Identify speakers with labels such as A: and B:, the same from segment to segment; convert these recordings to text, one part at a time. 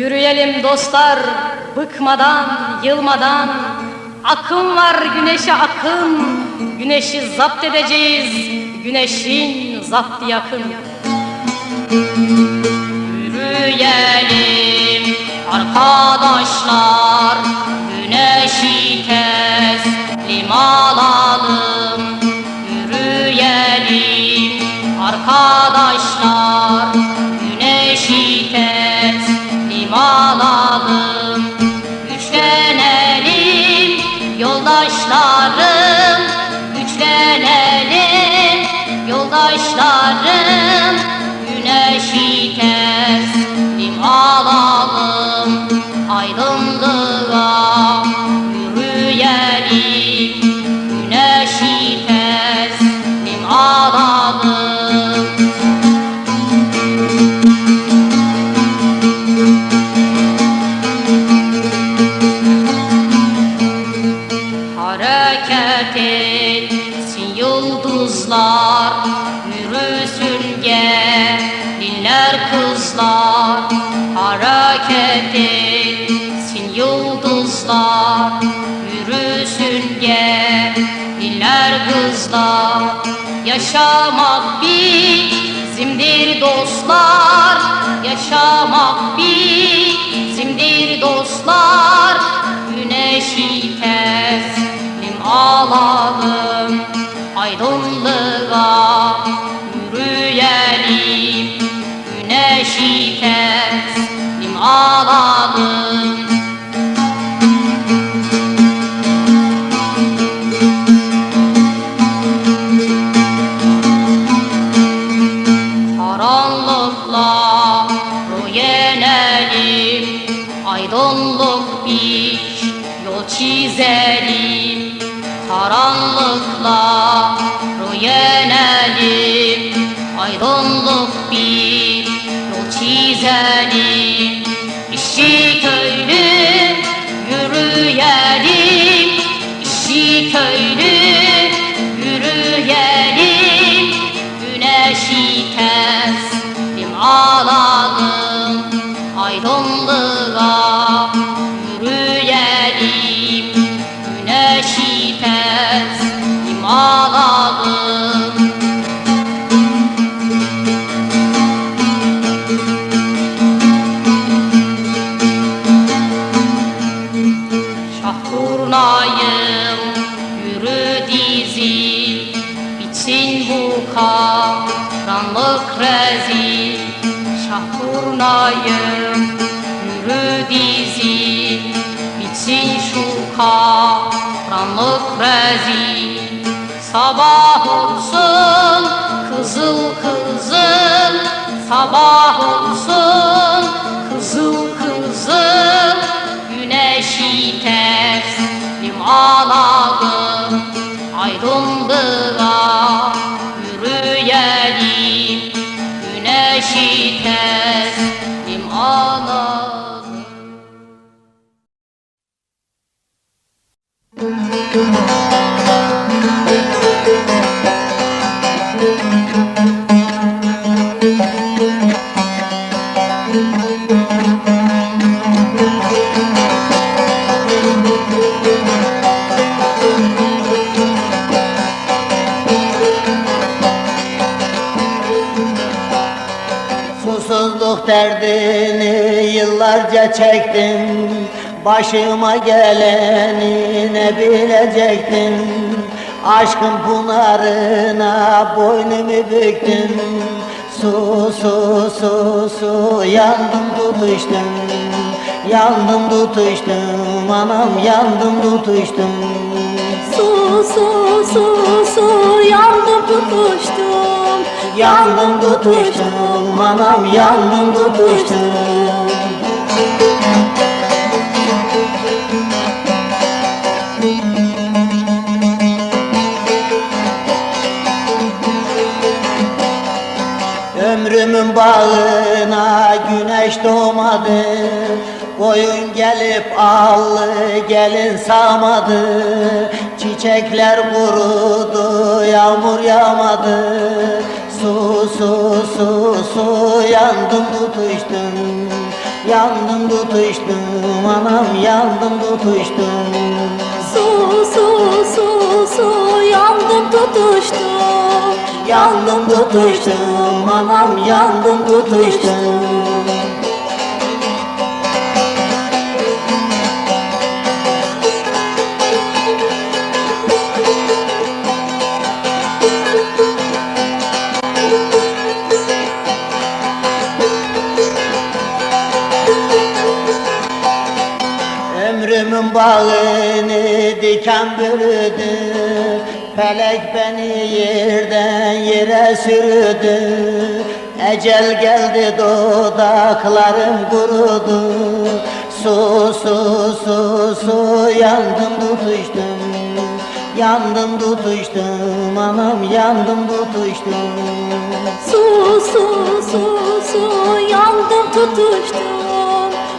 A: Yürüyelim dostlar, bıkmadan, yılmadan. Akım var güneşe akım, güneşi zapt edeceğiz, güneşin zaptı yakın. Yürüyelim arkadaşlar, güneşi teslim alalım. Yürüyelim arkadaşlar, güneşi teslim alalım. Güçlenelim yoldaşlarım, güçlenelim yoldaşlarım. Güneşi teslim alalım, aydınlığa yürüyelim. Güneşi teslim alalım. Hareket etsin yıldızlar, yürüsün gelinler kızlar. Hareket etsin yıldızlar, yürüsün gelinler kızlar. Yaşamak bizimdir dostlar, yaşamak bizimdir dostlar. Güneşi teslim alalım, aydınlığa yürüyelim. Güneşi teslim alalım. Karanlıkları yenelim, aydınlık bir yol çizelim. Karanlıkları yenelim, aydınlık bir yol çizelim. İşçi köylü yürüyelim, işçi köylü yürüyelim. Güneşi teslim alalım, aydınlığa yürüyelim. Güneşi teslim alalım. Şah turnayım yürü dizil, bitsin bu karanlık rezil. Şah turnayım yürü dizil, bitsin şu karanlık rezil. Sabah olsun kızıl kızıl, sabah olsun kızıl kızıl. Güneşi teslim alalım, aydınlığa yürüyelim. Güneşi teslim alalım.
B: Susuzluk derdini yıllarca çektim, başıma geleni ne bilecektim. Aşkın pınarına boynumu büktüm. Su su su su yandım tutuştum, yandım tutuştum, anam yandım tutuştum.
C: Su su su su yandım tutuştum,
B: Yandım tutuştum, anam yandım tutuştum. Ömrümün bağına güneş doğmadı, koyun gelip allı gelin sağmadı. Çiçekler kurudu, yağmur yağmadı. Su su su su yandım tutuştum, Yandım tutuştum anam yandım tutuştum.
C: Su su su su yandım tutuştum.
B: Yandım tutuştum anam yandım tutuştum. Ömrümün bağını diken bürüdü. Felek beni yerden yere sürdü. Ecel geldi dudaklarım kurudu. Su su su su yandım tutuştum. Yandım tutuştum anam yandım tutuştum.
C: Su su su su yandım tutuştum.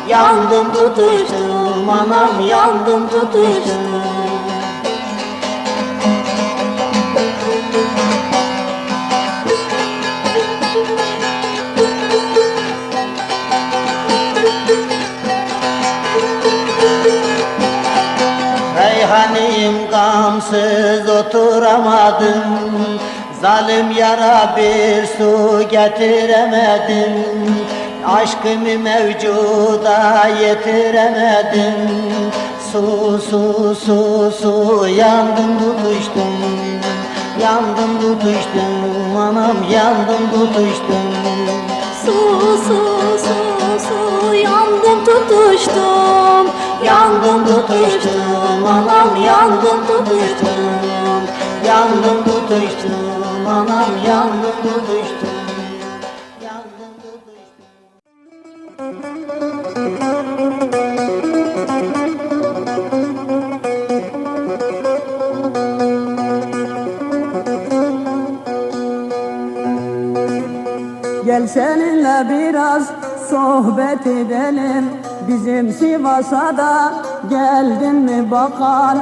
B: Yandım tutuştum anam yandım tutuştum. Reyhaniyim gamsız oturamadım. Zalim yara bir su getiremedim. Aşkımı mevcuda yetiremedim. Su su su su yandım tutuştum. Yandım tutuştum anam yandım tutuştum.
C: Su su su su yandım tutuştum.
B: Yandım tutuştum anam yandım tutuştum. Yandım tutuştum anam yandım tutuştum. Yandım tutuştum.
D: Gel seninle biraz sohbet edelim. Bizim Sivas'a da geldin mi bakan?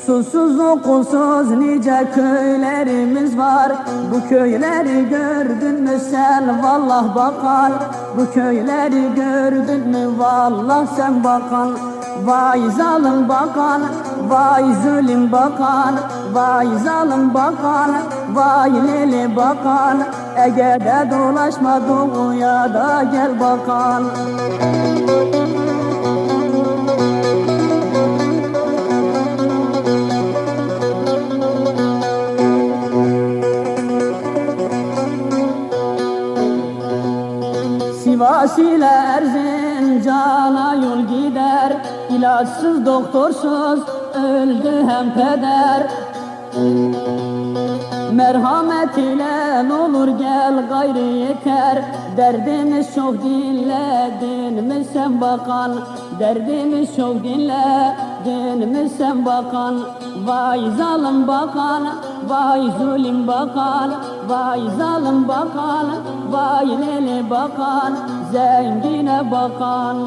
D: Susuz okulsuz nice köylerimiz var. Bu köyleri gördün mü sen vallah bakan? Bu köyleri gördün mü vallah sen bakan? Vay zalim bakan, vay zulüm bakan, vay zalim bakan, vay leli bakan. Ege'de dolaşma doğuya da gel bakan. Sivas ile Erzincan'a yol gider. İlaçsız doktorsuz öldü hem peder. Merhamet ile olur gel gayrı yeter. Derdimiz çok dinledin mi sen bakan? Derdimiz çok dinledin mi sen bakan? Vay zalim bakan, vay zulüm bakan, vay zalim bakan, vay leli bakan, zengine bakan.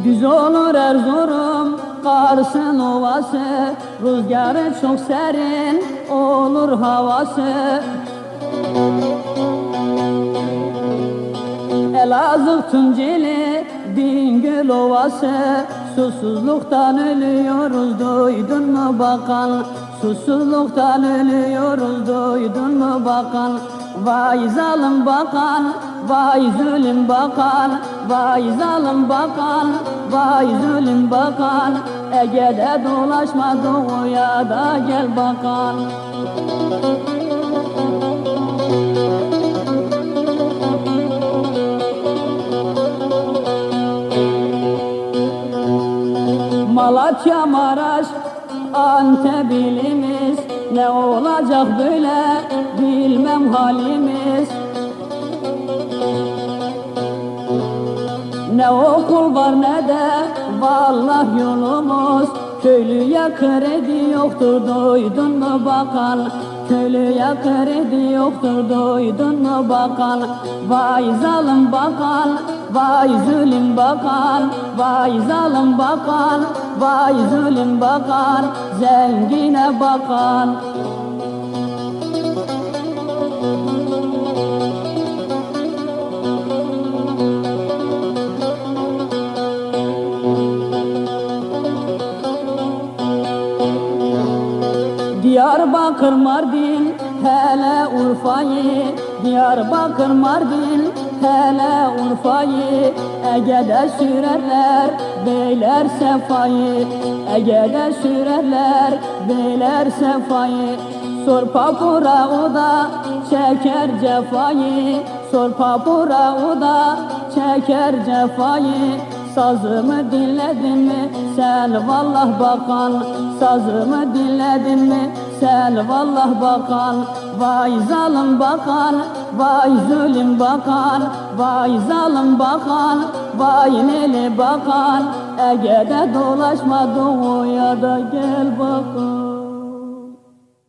D: Düz olur Erzurum, Kars'ın ovası. Rüzgarı çok serin olur havası. Elazığ Tunceli, Bingöl ovası. Susuzluktan ölüyoruz duydun mu bakan? Susuzluktan ölüyoruz duydun mu bakan? Vay zalim bakan, vay zulüm bakan, vay zalim bakan, vay zulüm bakan. Ege'de dolaşma doğuya da gel bakan. Malatya, Maraş, Antep ilimiz. Ne olacak böyle bilmem halimiz. Ne okul var ne de vallahi yolumuz. Köylüye kredi yoktur duydun mu bakan? Köylüye kredi yoktur duydun mu bakan? Vay zalim bakan, vay zulüm bakan, vay zalim bakan, vay zulüm bakan, zengine bakan. Diyarbakır, Mardin, hele Urfa'yı, Diyarbakır, Mardin, hele Urfa'yı, Ege'de sürerler beyler sefayı, Ege'de sürerler beyler sefayı. Sor papura o da çeker cefayı, sor papura o da çeker cefayı. Sazımı dinledin mi sen vallah bakan? Sazımı dinledin mi sen vallah bakan? Vay zalim bakan, vay zulüm bakan, vay zalim bakan, vay neli bakan. Ege'de dolaşma doğuya da gel bakan.